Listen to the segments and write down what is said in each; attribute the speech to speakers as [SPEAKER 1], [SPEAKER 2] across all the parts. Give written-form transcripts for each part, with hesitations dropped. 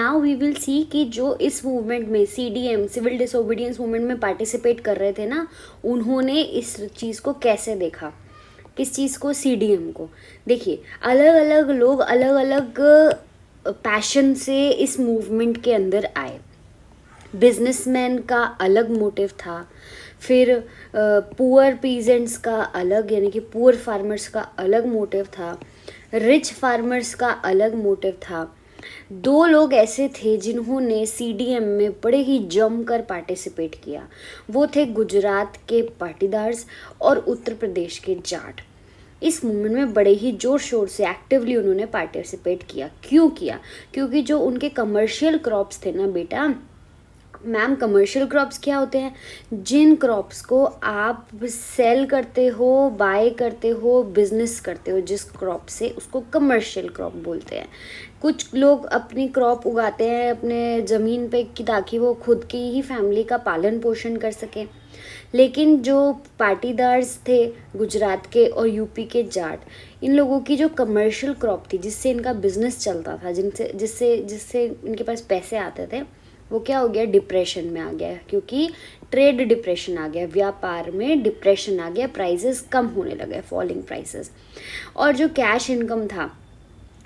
[SPEAKER 1] Now we will see कि जो इस मूवमेंट में CDM सिविल डिसोबीडियंस मूवमेंट में पार्टिसिपेट कर रहे थे ना, उन्होंने इस चीज़ को कैसे देखा, किस चीज़ को, CDM को। देखिए अलग अलग लोग अलग अलग पैशन से इस मूवमेंट के अंदर आए। बिजनेसमैन का अलग मोटिव था, फिर पुअर पीजेंट्स का अलग, यानी कि पुअर फार्मर्स का अलग मोटिव था, रिच फार्मर्स का अलग मोटिव था। दो लोग ऐसे थे जिन्होंने CDM में बड़े ही जमकर पार्टिसिपेट किया, वो थे गुजरात के पाटीदार्स और उत्तर प्रदेश के जाट। इस मूवमेंट में बड़े ही जोर शोर से एक्टिवली उन्होंने पार्टिसिपेट किया। क्यों किया? क्योंकि जो उनके कमर्शियल क्रॉप्स थे ना बेटा, मैम कमर्शियल क्रॉप्स क्या होते हैं? जिन क्रॉप्स को आप सेल करते हो, बाय करते हो, बिजनेस करते हो, जिस क्रॉप से, उसको कमर्शियल क्रॉप बोलते हैं। कुछ लोग अपनी क्रॉप उगाते हैं अपने ज़मीन पे कि ताकि वो खुद की ही फैमिली का पालन पोषण कर सकें। लेकिन जो पाटीदार्स थे गुजरात के और यूपी के जाट, इन लोगों की जो कमर्शियल क्रॉप थी जिससे इनका बिजनेस चलता था, जिससे जिससे इनके पास पैसे आते थे, वो क्या हो गया? डिप्रेशन में आ गया, क्योंकि ट्रेड डिप्रेशन आ गया, व्यापार में डिप्रेशन आ गया, प्राइसेस कम होने लगे, फॉलिंग प्राइसेस। और जो कैश इनकम था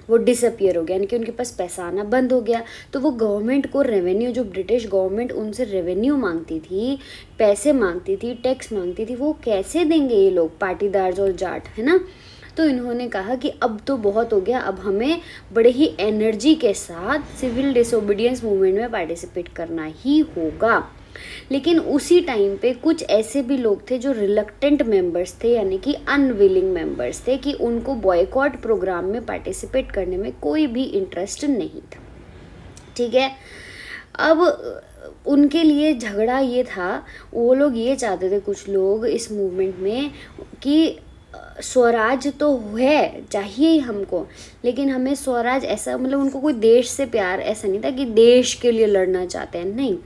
[SPEAKER 1] वो डिसअपियर हो गया, यानी कि उनके पास पैसा आना बंद हो गया। तो वो गवर्नमेंट को रेवेन्यू, जो ब्रिटिश गवर्नमेंट उनसे रेवेन्यू मांगती थी, पैसे मांगती थी, टैक्स मांगती थी, वो कैसे देंगे ये लोग पाटीदार और जाट, है ना? तो इन्होंने कहा कि अब तो बहुत हो गया, अब हमें बड़े ही एनर्जी के साथ सिविल डिसोबीडियंस मूवमेंट में पार्टिसिपेट करना ही होगा। लेकिन उसी टाइम पे कुछ ऐसे भी लोग थे जो रिलक्टेंट मेंबर्स थे, यानी कि अनविलिंग मेंबर्स थे, कि उनको बॉयकॉट प्रोग्राम में पार्टिसिपेट करने में कोई भी इंटरेस्ट नहीं था। ठीक है, अब उनके लिए झगड़ा ये था, वो लोग ये चाहते थे, कुछ लोग इस मूवमेंट में, कि स्वराज तो है, चाहिए ही हमको, लेकिन हमें स्वराज ऐसा, मतलब उनको कोई देश से प्यार ऐसा नहीं था कि देश के लिए लड़ना चाहते हैं, नहीं।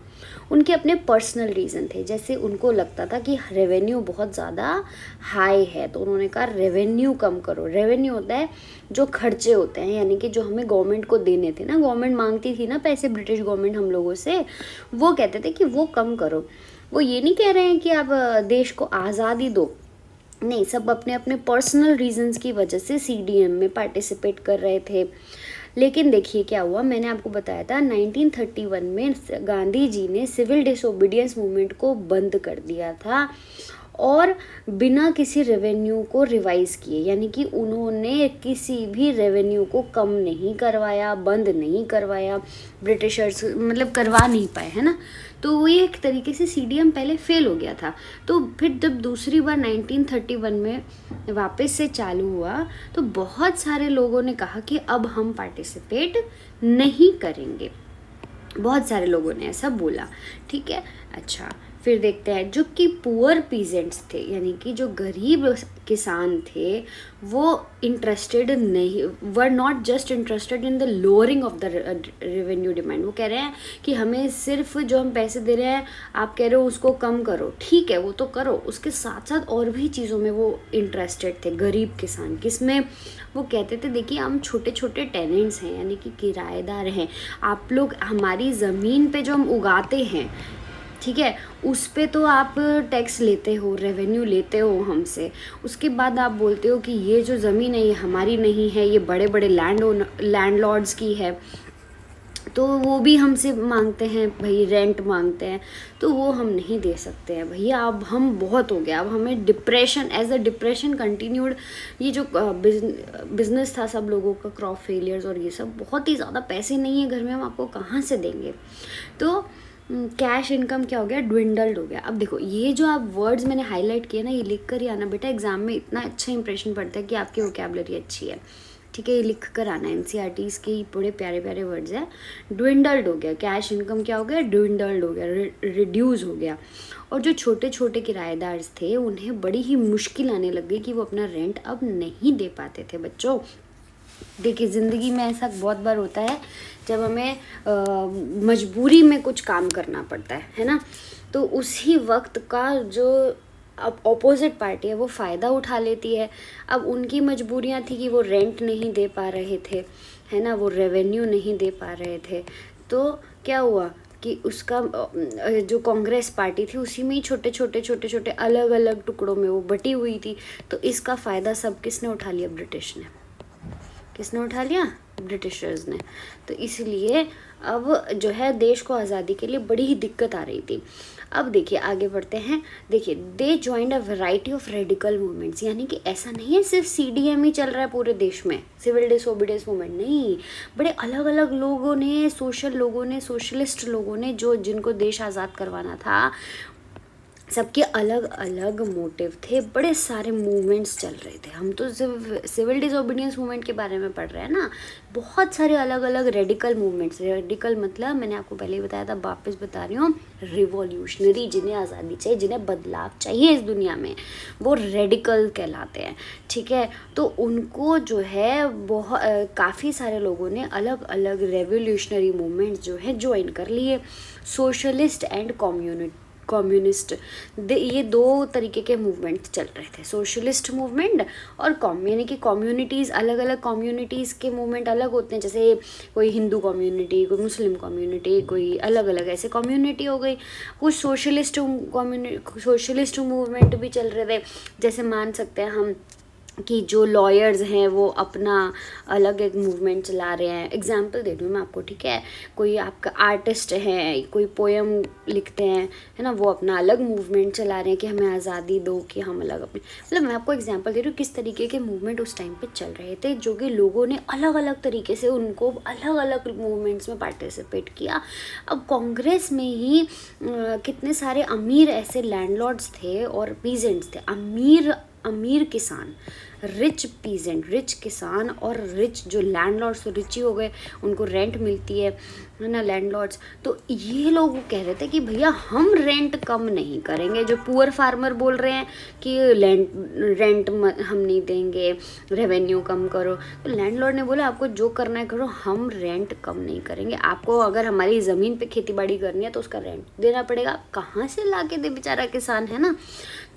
[SPEAKER 1] उनके अपने पर्सनल रीज़न थे। जैसे उनको लगता था कि रेवेन्यू बहुत ज़्यादा हाई है, तो उन्होंने कहा रेवेन्यू कम करो। रेवेन्यू होता है जो खर्चे होते हैं, यानी कि जो हमें गवर्नमेंट को देने थे ना, गवर्नमेंट मांगती थी ना पैसे, ब्रिटिश गवर्नमेंट हम लोगों से, वो कहते थे कि वो कम करो। वो ये नहीं कह रहे हैं कि आप देश को आज़ादी दो, नहीं, सब अपने अपने पर्सनल रीजंस की वजह से CDM में पार्टिसिपेट कर रहे थे। लेकिन देखिए क्या हुआ, मैंने आपको बताया था 1931 में गांधी जी ने सिविल डिसोबीडियंस मूवमेंट को बंद कर दिया था, और बिना किसी रेवेन्यू को रिवाइज किए, यानी कि उन्होंने किसी भी रेवेन्यू को कम नहीं करवाया, बंद नहीं करवाया, ब्रिटिशर्स मतलब करवा नहीं पाए, है ना। तो वो ये एक तरीके से CDM पहले फेल हो गया था। तो फिर जब दूसरी बार 1931 में वापस से चालू हुआ, तो बहुत सारे लोगों ने कहा कि अब हम पार्टिसिपेट नहीं करेंगे, बहुत सारे लोगों ने ऐसा बोला। ठीक है, अच्छा फिर देखते हैं, जो कि पुअर पीजेंट्स थे, यानी कि जो गरीब किसान थे, वो इंटरेस्टेड नहीं, were not just interested in the lowering of the revenue demand. वो कह रहे हैं कि हमें सिर्फ जो हम पैसे दे रहे हैं, आप कह रहे हो उसको कम करो, ठीक है वो तो करो, उसके साथ साथ और भी चीज़ों में वो इंटरेस्टेड थे गरीब किसान। किसमें? वो कहते थे देखिए हम छोटे छोटे टेनेंट्स हैं, यानी कि किराएदार हैं, आप लोग हमारी ज़मीन पे जो हम उगाते हैं, ठीक है, उस पे तो आप टैक्स लेते हो, रेवेन्यू लेते हो हमसे, उसके बाद आप बोलते हो कि ये जो ज़मीन है ये हमारी नहीं है, ये बड़े बड़े लैंडलॉर्ड्स की है, तो वो भी हमसे मांगते हैं भाई, रेंट मांगते हैं, तो वो हम नहीं दे सकते हैं भैया, अब हम बहुत हो गया, अब हमें depression, as a depression continued. ये जो बिजनेस था सब लोगों का, क्रॉप फेलियर्स और ये सब, बहुत ही ज़्यादा पैसे नहीं है घर में, हम आपको कहाँ से देंगे। तो कैश इनकम क्या हो गया? ड्विंडल्ड हो गया। अब देखो ये जो आप वर्ड्स मैंने हाईलाइट किए ना, ये लिख कर ही आना बेटा, एग्जाम में इतना अच्छा इंप्रेशन पड़ता है कि आपकी वोकैबुलरी अच्छी है। ठीक है, ये लिख कर आना, NCERTs के बड़े प्यारे प्यारे वर्ड्स हैं। ड्विंडल्ड हो गया, कैश इनकम क्या हो गया? ड्विंडल्ड हो गया, रिड्यूस हो गया। और जो छोटे छोटे किराएदार थे, उन्हें बड़ी ही मुश्किल आने लग गई कि वो अपना रेंट अब नहीं दे पाते थे। बच्चों देखिए ज़िंदगी में ऐसा बहुत बार होता है जब हमें मजबूरी में कुछ काम करना पड़ता है ना, तो उसी वक्त का जो अब ऑपोजिट पार्टी है वो फ़ायदा उठा लेती है। अब उनकी मजबूरियां थी कि वो रेंट नहीं दे पा रहे थे, है ना, वो रेवेन्यू नहीं दे पा रहे थे, तो क्या हुआ कि उसका जो कांग्रेस पार्टी थी उसी में ही छोटे छोटे अलग अलग टुकड़ों में वो बटी हुई थी। तो इसका फ़ायदा सब किसने उठा लिया? ब्रिटिश ने। किसने उठा लिया? ब्रिटिशर्स ने। तो इसलिए अब जो है देश को आज़ादी के लिए बड़ी ही दिक्कत आ रही थी। अब देखिए आगे बढ़ते हैं। देखिए they joined a variety of radical movements, यानी कि ऐसा नहीं है सिर्फ सीडीएम ही चल रहा है पूरे देश में, सिविल डिसोबीडियंस मूवमेंट नहीं, बड़े अलग अलग लोगों ने, सोशल लोगों ने, सोशलिस्ट लोगों ने, जो जिनको देश आज़ाद करवाना था, सबके अलग अलग मोटिव थे, बड़े सारे मूवमेंट्स चल रहे थे। हम तो सिविल डिसोबीडियंस मूवमेंट के बारे में पढ़ रहे हैं ना, बहुत सारे अलग अलग रेडिकल मूवमेंट्स। रेडिकल मतलब मैंने आपको पहले ही बताया था, वापस बता रही हूँ, रिवॉल्यूशनरी, जिन्हें आज़ादी चाहिए, जिन्हें बदलाव चाहिए इस दुनिया में, वो रेडिकल कहलाते हैं। ठीक है, तो उनको जो है बहुत काफ़ी सारे लोगों ने अलग अलग रेवोल्यूशनरी मूवमेंट्स जो है ज्वाइन कर लिए। सोशलिस्ट एंड कम्युनिस्ट, ये दो तरीके के मूवमेंट चल रहे थे, सोशलिस्ट मूवमेंट और यानी कि कम्युनिटीज़, अलग अलग कम्युनिटीज़ के मूवमेंट अलग होते हैं, जैसे कोई हिंदू कम्युनिटी, कोई मुस्लिम कम्युनिटी, कोई अलग अलग ऐसे कम्युनिटी हो गई। कुछ सोशलिस्ट मूवमेंट भी चल रहे थे, जैसे मान सकते हैं हम कि जो लॉयर्स हैं वो अपना अलग एक मूवमेंट चला रहे हैं। एग्जाम्पल दे दूँ मैं आपको, ठीक है, कोई आपका आर्टिस्ट है, कोई पोएम लिखते हैं, है ना, वो अपना अलग मूवमेंट चला रहे हैं कि हमें आज़ादी दो, कि हम अलग अपने, मतलब मैं आपको एग्जाम्पल दे रही हूँ किस तरीके के मूवमेंट उस टाइम पे चल रहे थे, जो कि लोगों ने अलग अलग तरीके से उनको अलग अलग मूवमेंट्स में पार्टिसिपेट किया। अब कांग्रेस में ही कितने सारे अमीर ऐसे लैंडलॉर्ड्स थे और पीजेंट्स थे, अमीर किसान, रिच पीजेंट, रिच किसान और रिच जो लैंडलॉर्ड्स, तो रिच ही हो गए, उनको रेंट मिलती है ना, लैंडलॉर्ड्स। तो ये लोग कह रहे थे कि भैया हम रेंट कम नहीं करेंगे। जो पुअर फार्मर बोल रहे हैं कि रेंट हम नहीं देंगे, रेवेन्यू कम करो, तो लैंडलॉर्ड ने बोला आपको जो करना है करो, हम रेंट कम नहीं करेंगे। आपको अगर हमारी ज़मीन पे खेतीबाड़ी करनी है तो उसका रेंट देना पड़ेगा। कहाँ से ला के दे बेचारा किसान, है ना।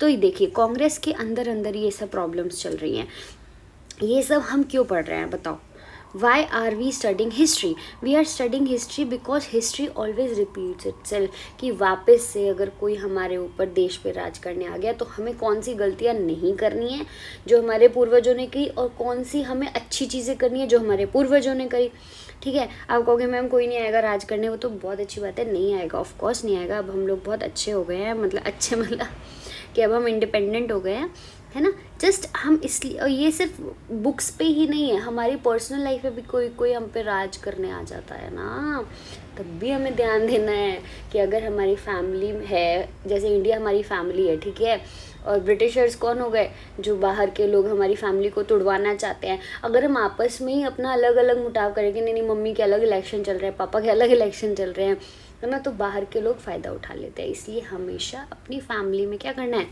[SPEAKER 1] तो ये देखिए कांग्रेस के अंदर अंदर ये सब प्रॉब्लम्स चल रही हैं। ये सब हम क्यों पढ़ रहे हैं बताओ? Why are we studying history? We are studying history because history always repeats itself, कि वापस से अगर कोई हमारे ऊपर देश पे राज करने आ गया तो हमें कौन सी गलतियां नहीं करनी है जो हमारे पूर्वजों ने की, और कौन सी हमें अच्छी चीज़ें करनी है जो हमारे पूर्वजों ने करी। ठीक है, आप कहोगे मैम कोई नहीं आएगा राज करने, वो तो बहुत अच्छी बात है, नहीं आएगा, ऑफ कोर्स नहीं आएगा। अब हम लोग बहुत अच्छे हो गए हैं, मतलब अच्छे मतलब कि अब हम इंडिपेंडेंट हो गए हैं, है ना। जस्ट हम इसलिए, और ये सिर्फ बुक्स पे ही नहीं है, हमारी पर्सनल लाइफ में भी कोई हम पे राज करने आ जाता है ना, तब भी हमें ध्यान देना है कि अगर हमारी फैमिली है, जैसे इंडिया हमारी फैमिली है, ठीक है, और ब्रिटिशर्स कौन हो गए? जो बाहर के लोग हमारी फैमिली को तुड़वाना चाहते हैं। अगर हम आपस में ही अपना अलग अलग मुटाव करेंगे, नहीं मम्मी के अलग इलेक्शन चल रहे हैं, पापा के अलग इलेक्शन चल रहे हैं, है ना, तो बाहर के लोग फ़ायदा उठा लेते हैं। इसलिए हमेशा अपनी फैमिली में क्या करना है,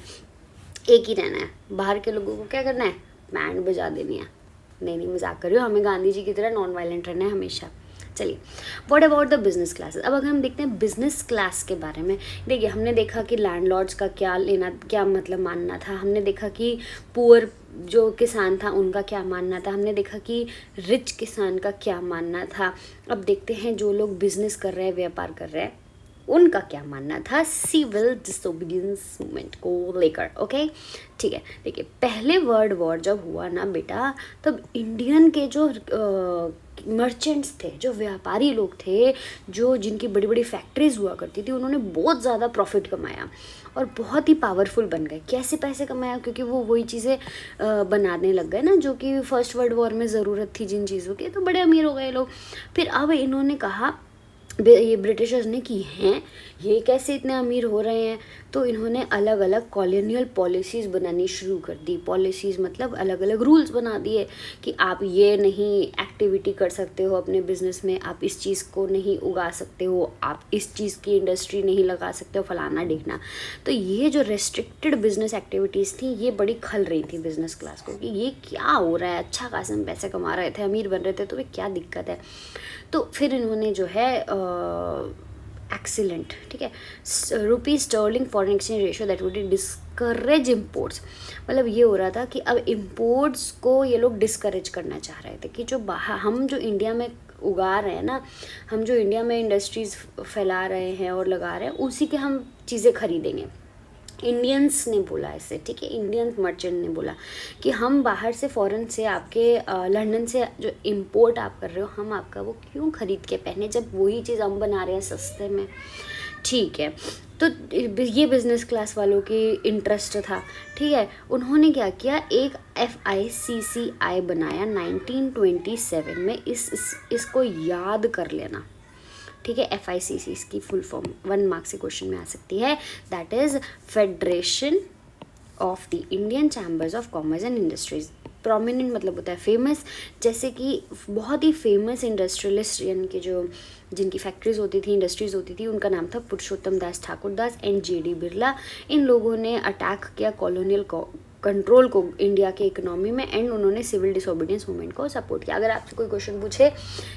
[SPEAKER 1] एक ही रहना है। बाहर के लोगों को क्या करना है, बैंड बजा देनी है। नहीं मजाक कर रही हूँ, हमें गांधी जी की तरह नॉन वायलेंट रहना है हमेशा। चलिए, what about the business classes. अब अगर हम देखते हैं बिजनेस क्लास के बारे में, देखिए हमने देखा कि लैंडलॉर्ड्स का क्या मतलब मानना था, हमने देखा कि पुअर जो किसान था उनका क्या मानना था, हमने देखा कि रिच किसान का क्या मानना था। अब देखते हैं जो लोग बिजनेस कर रहे हैं, व्यापार कर रहे हैं, उनका क्या मानना था सिविल डिसोबीडियंस मूवमेंट को लेकर। ओके, ठीक है। देखिए पहले वर्ल्ड वॉर जब हुआ ना बेटा, तब इंडियन के जो मर्चेंट्स थे, जो व्यापारी लोग थे, जो जिनकी बड़ी बड़ी फैक्ट्रीज हुआ करती थी, उन्होंने बहुत ज़्यादा प्रॉफिट कमाया और बहुत ही पावरफुल बन गए। कैसे पैसे कमाया? क्योंकि वो वही चीज़ें बनाने लग गए ना जो कि फर्स्ट वर्ल्ड वॉर में ज़रूरत थी जिन चीज़ों की, तो बड़े अमीर हो गए लोग। फिर अब इन्होंने कहा, ये ब्रिटिशर्स ने की हैं, ये कैसे इतने अमीर हो रहे हैं, तो इन्होंने अलग अलग कॉलोनियल पॉलिसीज़ बनानी शुरू कर दी। पॉलिसीज़ मतलब अलग अलग रूल्स बना दिए कि आप ये नहीं एक्टिविटी कर सकते हो अपने बिजनेस में, आप इस चीज़ को नहीं उगा सकते हो, आप इस चीज़ की इंडस्ट्री नहीं लगा सकते हो, फलाना ढिकना। तो ये जो रेस्ट्रिक्टेड बिजनेस एक्टिविटीज़ थी, ये बड़ी खल रही थी बिजनेस क्लास को कि ये क्या हो रहा है, अच्छा खासा हम पैसे कमा रहे थे, अमीर बन रहे थे, तो ये क्या दिक्कत है। तो फिर इन्होंने जो है एक्सीलेंट, ठीक है, rupees sterling foreign exchange ratio that would discourage imports. मतलब ये हो रहा था कि अब इम्पोर्ट्स को ये लोग डिस्करेज करना चाह रहे थे कि जो बाहर हम जो इंडिया में उगा रहे हैं ना, हम जो इंडिया में इंडस्ट्रीज़ फैला रहे हैं और लगा रहे हैं, उसी के हम चीज़ें खरीदेंगे। इंडियंस ने बोला ऐसे, ठीक है, इंडियन मर्चेंट ने बोला कि हम बाहर से फॉरेन से आपके लंदन से जो इंपोर्ट आप कर रहे हो, हम आपका वो क्यों खरीद के पहने जब वही चीज़ हम बना रहे हैं सस्ते में। ठीक है, तो ये बिज़नेस क्लास वालों की इंटरेस्ट था। ठीक है, उन्होंने क्या किया, एक FICCI बनाया 1927 में। इसको याद कर लेना, ठीक है। FICC इसकी फुल फॉर्म 1 मार्क से क्वेश्चन में आ सकती है, that is federation of the Indian chambers of commerce and industries. Prominent मतलब होता है फेमस, जैसे कि बहुत ही फेमस इंडस्ट्रियलिस्ट यानी कि जो जिनकी फैक्ट्रीज होती थी, इंडस्ट्रीज होती थी, उनका नाम था पुरुषोत्तम दास ठाकुरदास एंड JD बिरला। इन लोगों ने अटैक किया कॉलोनियल कंट्रोल को इंडिया के इकोनॉमी में, एंड उन्होंने सिविल डिसोबीडियंस मूवमेंट को सपोर्ट किया। अगर आपसे कोई क्वेश्चन पूछे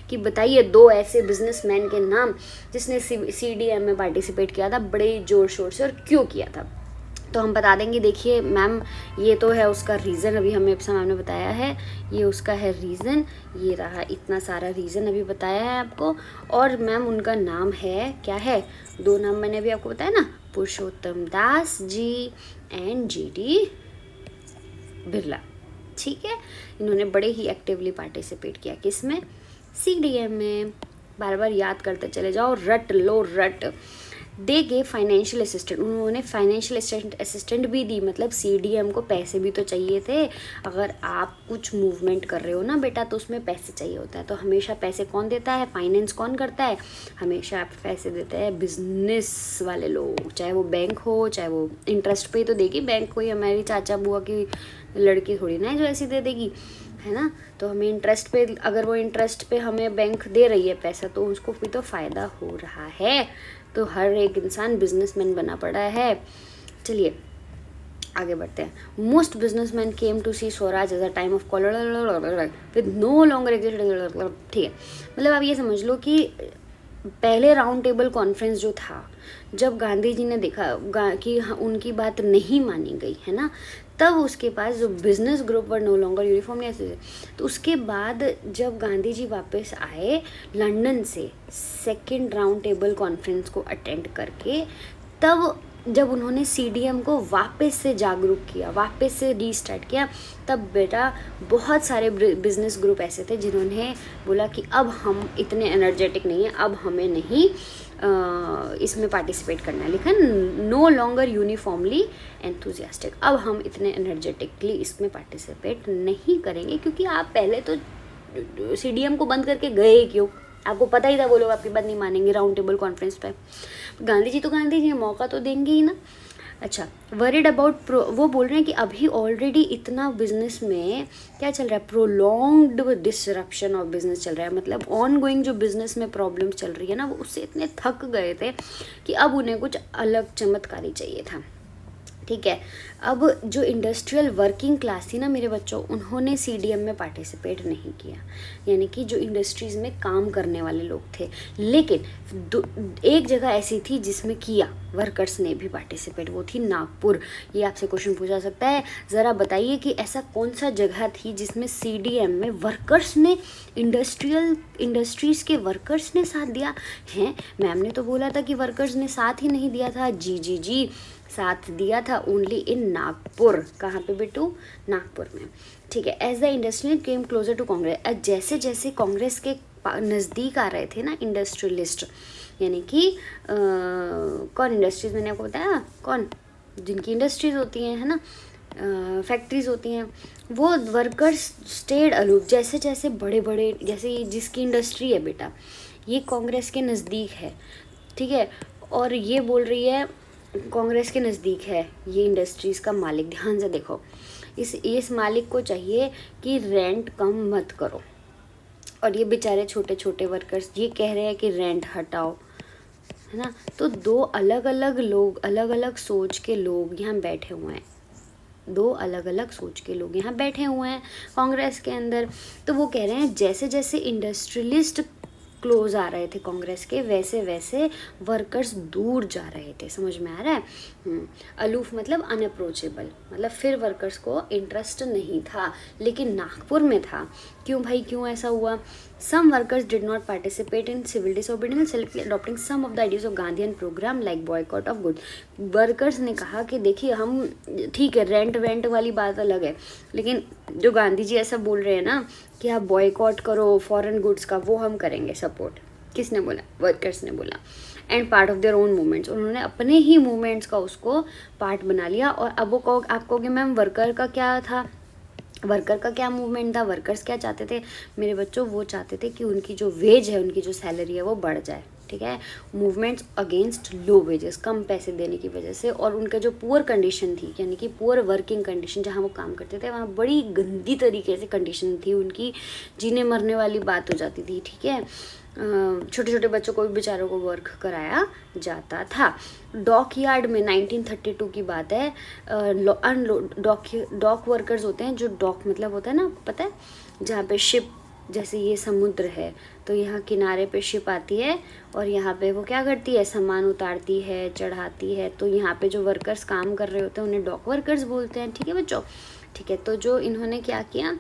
[SPEAKER 1] कि बताइए 2 ऐसे बिजनेसमैन के नाम जिसने CDM में पार्टिसिपेट किया था बड़े जोर शोर से और क्यों किया था, तो हम बता देंगे, देखिए मैम ये तो है उसका रीज़न, अभी हमें इप्सा मैम ने बताया है, ये उसका है रीज़न, ये रहा इतना सारा रीज़न अभी बताया है आपको। और मैम उनका नाम है क्या है, 2 नाम मैंने अभी आपको बताया ना, पुरुषोत्तम दास जी एंड JD बिरला। ठीक है, इन्होंने बड़े ही एक्टिवली पार्टिसिपेट किया किसमें, CDM में। बार बार याद करते चले जाओ, रट लो रट। दे गे फाइनेंशियल असिस्टेंट, उन्होंने फाइनेंशियल असिस्टेंट भी दी, मतलब CDM को पैसे भी तो चाहिए थे। अगर आप कुछ मूवमेंट कर रहे हो ना बेटा, तो उसमें पैसे चाहिए होता है, तो हमेशा पैसे कौन देता है, फाइनेंस कौन करता है, हमेशा आप पैसे देते हैं बिजनेस वाले लोग, चाहे वो बैंक हो, चाहे वो इंटरेस्ट पे ही तो देगी बैंक, कोई हमारी चाचा बुआ की लड़की थोड़ी ना है जो ऐसी दे देगी, है ना। तो हमें इंटरेस्ट पे, अगर वो इंटरेस्ट पे हमें बैंक दे रही है पैसा, तो उसको भी तो फ़ायदा हो रहा है। तो हर एक इंसान बिजनेसमैन बना पड़ा है। चलिए आगे बढ़ते हैं। Most businessman came to see Swaraj as a time of with no longer exist. ठीक है, मतलब आप ये समझ लो कि पहले राउंड टेबल कॉन्फ्रेंस जो था, जब गांधी जी ने देखा कि उनकी बात नहीं मानी गई है ना, तब उसके पास जो business group were no longer uniform ऐसे, तो उसके बाद जब गांधी जी वापस आए लंदन से सेकेंड राउंड टेबल कॉन्फ्रेंस को अटेंड करके, तब जब उन्होंने CDM को वापस से जागरूक किया, वापस से रीस्टार्ट किया, तब बेटा बहुत सारे बिजनेस ग्रुप ऐसे थे जिन्होंने बोला कि अब हम इतने एनर्जेटिक नहीं हैं, अब हमें नहीं इसमें पार्टिसिपेट करना है, लिखा नो लॉन्गर यूनिफॉर्मली एंथुजियास्टिक, अब हम इतने एनर्जेटिकली इसमें पार्टिसिपेट नहीं करेंगे, क्योंकि आप पहले तो CDM को बंद करके गए क्यों, आपको पता ही था वो लोग आपकी बात नहीं मानेंगे राउंड टेबल कॉन्फ्रेंस पे। गांधी जी तो गांधी जी मौका तो देंगे ही ना। अच्छा, वरीड अबाउट वो बोल रहे हैं कि अभी ऑलरेडी इतना बिजनेस में क्या चल रहा है, प्रोलॉन्ग्ड डिसरप्शन ऑफ बिजनेस चल रहा है, मतलब ऑन गोइंग जो बिजनेस में प्रॉब्लम्स चल रही है ना, वो उससे इतने थक गए थे कि अब उन्हें कुछ अलग चमत्कारी चाहिए था। ठीक है, अब जो इंडस्ट्रियल वर्किंग क्लास थी ना मेरे बच्चों, उन्होंने CDM में पार्टिसिपेट नहीं किया, यानी कि जो इंडस्ट्रीज़ में काम करने वाले लोग थे। लेकिन एक जगह ऐसी थी जिसमें किया, वर्कर्स ने भी पार्टिसिपेट, वो थी नागपुर। ये आपसे क्वेश्चन पूछा सकता है, ज़रा बताइए कि ऐसा कौन सा जगह थी जिसमें CDM में वर्कर्स ने, इंडस्ट्रीज़ के वर्कर्स ने साथ दिया है। मैम ने तो बोला था कि वर्कर्स ने साथ ही नहीं दिया था, जी साथ दिया था ओनली इन नागपुर। कहाँ पे बेटू, नागपुर में। ठीक है, as the industrial came closer to Congress, जैसे जैसे कांग्रेस के नज़दीक आ रहे थे ना इंडस्ट्रियलिस्ट, यानी कि कौन इंडस्ट्रीज मैंने आपको बताया, कौन जिनकी इंडस्ट्रीज होती हैं, है ना, फैक्ट्रीज होती हैं, वो वर्कर्स स्टेड अलूप। जैसे जैसे बड़े बड़े, जैसे जिसकी इंडस्ट्री है बेटा, ये कांग्रेस के नज़दीक है, ठीक है, और ये बोल रही है कांग्रेस के नज़दीक है ये इंडस्ट्रीज़ का मालिक। ध्यान से देखो, इस मालिक को चाहिए कि रेंट कम मत करो, और ये बेचारे छोटे छोटे वर्कर्स ये कह रहे हैं कि रेंट हटाओ, है ना। तो 2 अलग अलग लोग, अलग अलग सोच के लोग यहाँ बैठे हुए हैं, 2 अलग अलग सोच के लोग यहाँ बैठे हुए हैं कांग्रेस के अंदर। तो वो कह रहे हैं जैसे जैसे इंडस्ट्रियलिस्ट क्लोज आ रहे थे कांग्रेस के, वैसे वैसे वर्कर्स दूर जा रहे थे। समझ में आ रहा है? अलूफ मतलब अनअप्रोचेबल, मतलब फिर वर्कर्स को इंटरेस्ट नहीं था, लेकिन नागपुर में था। क्यों भाई, क्यों ऐसा हुआ? Some workers did not participate in civil disobedience selectively adopting some of the ideas of Gandhian programme like boycott of good. Workers ने कहा कि देखिए हम, ठीक है रेंट वेंट वाली बात अलग है, लेकिन जो गांधी जी ऐसा बोल रहे हैं ना कि आप बॉयकॉट करो फॉरेन गुड्स का, वो हम करेंगे सपोर्ट। किसने बोला? वर्कर्स ने बोला। And part of their own movements, उन्होंने अपने ही मूवमेंट्स का उसको पार्ट बना लिया। और अब वो आप कहोगे मैम वर्कर का क्या था, वर्कर का क्या मूवमेंट था, वर्कर्स क्या चाहते थे? मेरे बच्चों, वो चाहते थे कि उनकी जो वेज है, उनकी जो सैलरी है वो बढ़ जाए। ठीक है, मूवमेंट्स अगेंस्ट लो वेजेस, कम पैसे देने की वजह से, और उनका जो पुअर कंडीशन थी, यानी कि पुअर वर्किंग कंडीशन, जहाँ वो काम करते थे वहाँ बड़ी गंदी तरीके से कंडीशन थी उनकी, जीने मरने वाली बात हो जाती थी। ठीक है, छोटे छोटे बच्चों को भी बेचारों को वर्क कराया जाता था। डॉक यार्ड में 1932 की बात है, डॉक वर्कर्स होते हैं, जो डॉक मतलब होता है ना, पता है, जहाँ पे शिप, जैसे ये समुद्र है तो यहाँ किनारे पे शिप आती है और यहाँ पे वो क्या करती है, सामान उतारती है, चढ़ाती है। तो यहाँ पे जो वर्कर्स काम कर रहे होते हैं उन्हें डॉक वर्कर्स बोलते हैं। ठीक है बच्चों, ठीक है। तो जो इन्होंने क्या किया,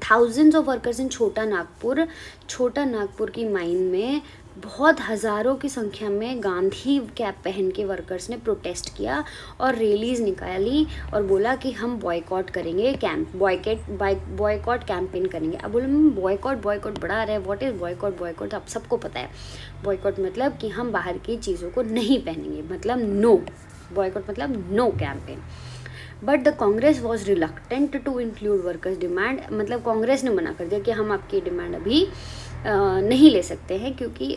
[SPEAKER 1] थाउजेंड्स ऑफ वर्कर्स इन छोटा नागपुर की माइन में बहुत हज़ारों की संख्या में गांधी कैप पहन के वर्कर्स ने प्रोटेस्ट किया और रैलीज निकाली और बोला कि हम बॉयकॉट करेंगे, बॉयकॉट कैंपेन करेंगे। अब बोलो मैम बॉयकॉट बड़ा आ रहा है, व्हाट इज़ बॉयकॉट? आप सबको पता है बॉयकॉट मतलब कि हम बाहर की चीज़ों को नहीं पहनेंगे, मतलब नो, बॉयकॉट मतलब no campaign. But the Congress was reluctant to include workers demand, मतलब कांग्रेस ने मना कर दिया कि हम आपकी डिमांड अभी नहीं ले सकते हैं, क्योंकि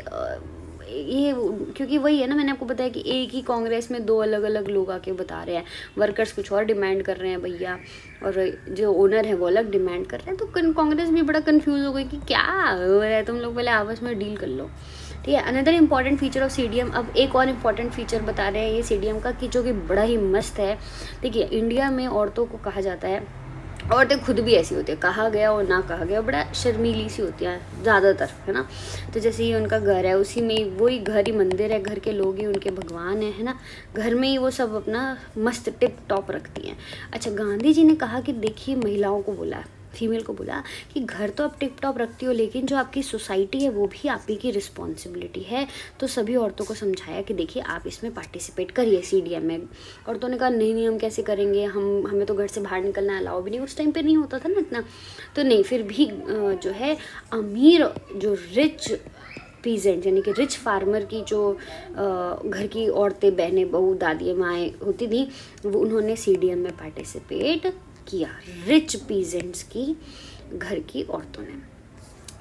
[SPEAKER 1] वही है ना, मैंने आपको बताया कि एक ही कांग्रेस में दो अलग अलग लोग आके बता रहे हैं, वर्कर्स कुछ और डिमांड कर रहे हैं भैया, और जो ओनर है वो अलग डिमांड कर रहे हैं। तो कांग्रेस भी बड़ा कंफ्यूज हो गई कि क्या हो रहा है, तुम लोग पहले आपस में डील कर लो। ठीक है, another important feature of CDM, अब एक और इम्पॉर्टेंट फीचर बता रहे हैं ये CDM का, कि जो कि बड़ा ही मस्त है। देखिए इंडिया में औरतों को कहा जाता है, औरतें खुद भी ऐसी होती है, कहा गया और ना कहा गया, बड़ा शर्मीली सी होती हैं ज़्यादातर, है ना। तो जैसे ये उनका घर है, उसी में ही वही घर ही मंदिर है, घर के लोग ही उनके भगवान है ना, घर में ही वो सब अपना मस्त टिप टॉप रखती हैं। अच्छा, गांधी जी ने कहा कि देखिए, महिलाओं को बोला, फीमेल को बोला कि घर तो आप टिप टॉप रखती हो, लेकिन जो आपकी सोसाइटी है वो भी आप ही की रिस्पॉन्सिबिलिटी है। तो सभी औरतों को समझाया कि देखिए आप इसमें पार्टिसिपेट करिए CDM में। औरतों ने कहा नहीं हम कैसे करेंगे, हमें तो घर से बाहर निकलना अलाउ भी नहीं, उस टाइम पे नहीं होता था ना इतना, तो नहीं, फिर भी जो है अमीर, जो रिच पीजेंट यानी कि रिच फार्मर की जो घर की औरतें, बहनें, बहू, दादी, माएँ होती थी, वो उन्होंने CDM में पार्टिसिपेट किया, रिच पीजेंट्स की घर की औरतों ने।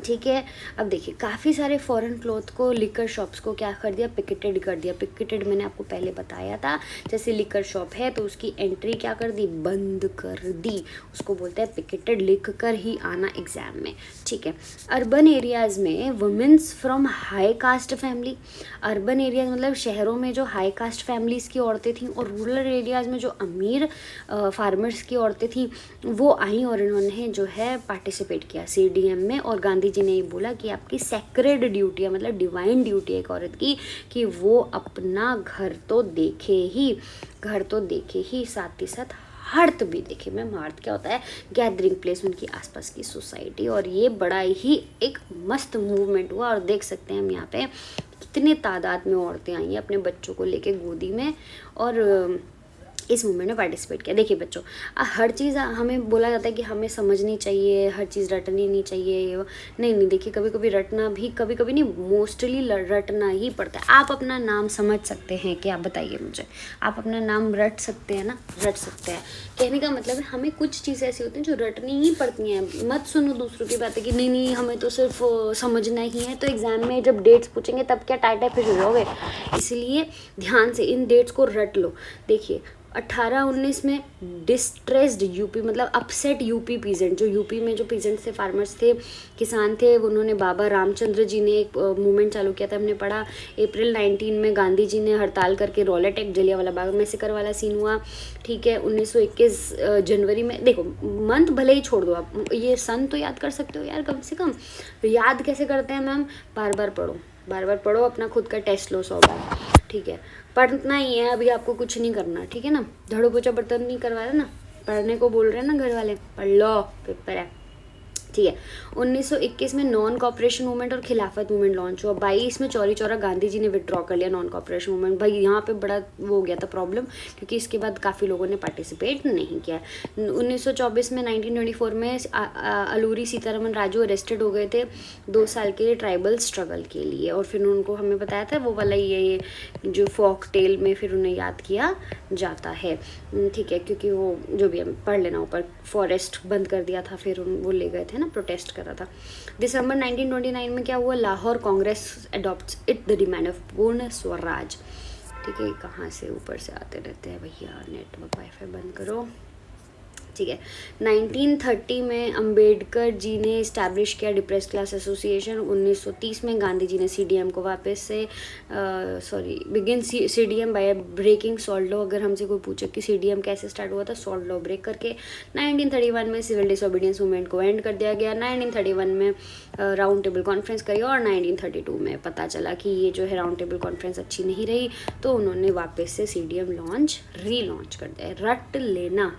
[SPEAKER 1] ठीक है, अब देखिए काफ़ी सारे फॉरेन क्लॉथ को लिकर शॉप्स को क्या कर दिया, पिकेटेड कर दिया। पिकेटेड मैंने आपको पहले बताया था, जैसे लिकर शॉप है तो उसकी एंट्री क्या कर दी, बंद कर दी, उसको बोलते हैं पिकेटेड, लिख कर ही आना एग्जाम में। ठीक है, अर्बन एरियाज़ में womens from high caste family, urban areas मतलब शहरों में जो हाई कास्ट फैमिलीज़ की औरतें थीं, और रूरल एरियाज़ में जो अमीर फार्मर्स की औरतें थीं, वो आई और इन्होंने जो है पार्टिसिपेट किया CDM में। और गांधी जी ने ये बोला कि आपकी सेक्रेड ड्यूटी है, मतलब डिवाइन ड्यूटी है एक औरत की, कि वो अपना घर तो देखे ही, साथ ही साथ हार्थ भी देखे। मैम हार्थ क्या होता है, गैदरिंग प्लेस, उनकी आसपास की सोसाइटी। और ये बड़ा ही एक मस्त मूवमेंट हुआ, और देख सकते हैं हम यहाँ पे कितने तादाद में औरतें आई हैं अपने बच्चों को लेके गोदी में, और इस मूवमेंट में पार्टिसिपेट किया। देखिए बच्चों, हर चीज़ हमें बोला जाता है कि हमें समझनी चाहिए, हर चीज़ रटनी नहीं चाहिए, नहीं, देखिए कभी कभी रटना भी, कभी कभी नहीं, मोस्टली रटना ही पड़ता है। आप अपना नाम समझ सकते हैं क्या, बताइए मुझे, आप अपना नाम रट सकते हैं ना, रट सकते हैं। कहने का मतलब है हमें कुछ चीज़ें ऐसी होती हैं जो रटनी ही पड़ती हैं। मत सुनो दूसरों की बातें कि नहीं हमें तो सिर्फ समझना ही है, तो एग्ज़ाम में जब डेट्स पूछेंगे तब क्या टाटा फिर हो जाओगे। इसलिए ध्यान से इन डेट्स को रट लो। देखिए 18-19 में डिस्ट्रेस्ड यूपी, मतलब अपसेट यूपी पीजेंट, जो यूपी में जो पीजेंट्स थे, फार्मर्स थे, किसान थे, उन्होंने बाबा रामचंद्र जी ने एक मूवमेंट चालू किया था, हमने पढ़ा। अप्रैल 19 में गांधी जी ने हड़ताल करके Rowlatt act, Jallianwala Bagh massacre वाला सीन हुआ। ठीक है, 1921 जनवरी में, देखो मंथ भले ही छोड़ दो आप, ये सन तो याद कर सकते हो यार कम से कम। तो याद कैसे करते हैं मैम? बार बार पढ़ो, बार बार पढ़ो, अपना खुद का टेस्ट लो 100 बार। ठीक है, पढ़ना ही है, अभी आपको कुछ नहीं करना, ठीक है ना। झाड़ू पोछा बर्तन नहीं करवा रहे ना, पढ़ने को बोल रहे हैं ना घर वाले, पढ़ लो, पेपर है। ठीक है, 1921 में नॉन कॉपरेशन मूवमेंट और खिलाफत मूवमेंट लॉन्च हुआ। 22 में चौरी चौरा गांधी जी ने विड्रॉ कर लिया नॉन कॉपरेशन मूवमेंट। भाई यहाँ पे बड़ा वो हो गया था प्रॉब्लम, क्योंकि इसके बाद काफ़ी लोगों ने पार्टिसिपेट नहीं किया। 1924 में 1924 में अलूरी सीतारमन राजू अरेस्टेड हो गए थे 2 साल के लिए ट्राइबल स्ट्रगल के लिए, और फिर उनको हमें बताया था वो वाला ये जो फोक टेल में फिर उन्हें याद किया जाता है। ठीक है, क्योंकि वो जो भी हम पढ़ लेना ऊपर, फॉरेस्ट बंद कर दिया था, फिर वो ले गए थे ना, प्रोटेस्ट कर रहा था। दिसंबर 1929 में क्या हुआ? Lahore Congress adopts it the demand of पूर्ण स्वराज। ठीक है, कहाँ से ऊपर से आते रहते हैं भैया, नेटवर्क वाईफाई बंद करो। ठीक है, 1930 में अंबेडकर जी ने इस्टेब्लिश किया डिप्रेस क्लास एसोसिएशन। 1930 में गांधी जी ने सीडीएम को वापस से begin CDM by breaking salt law. अगर हमसे कोई पूछे कि सीडीएम कैसे स्टार्ट हुआ था, सॉल्ट लॉ ब्रेक करके। 1931 में सिविल डिसोबीडियंस मूवमेंट को एंड कर दिया गया। 1931 में राउंड टेबल कॉन्फ्रेंस करी, और 1932 में पता चला कि ये जो है राउंड टेबल कॉन्फ्रेंस अच्छी नहीं रही, तो उन्होंने वापस से सीडीएम री लॉन्च कर दिया। रट लेना।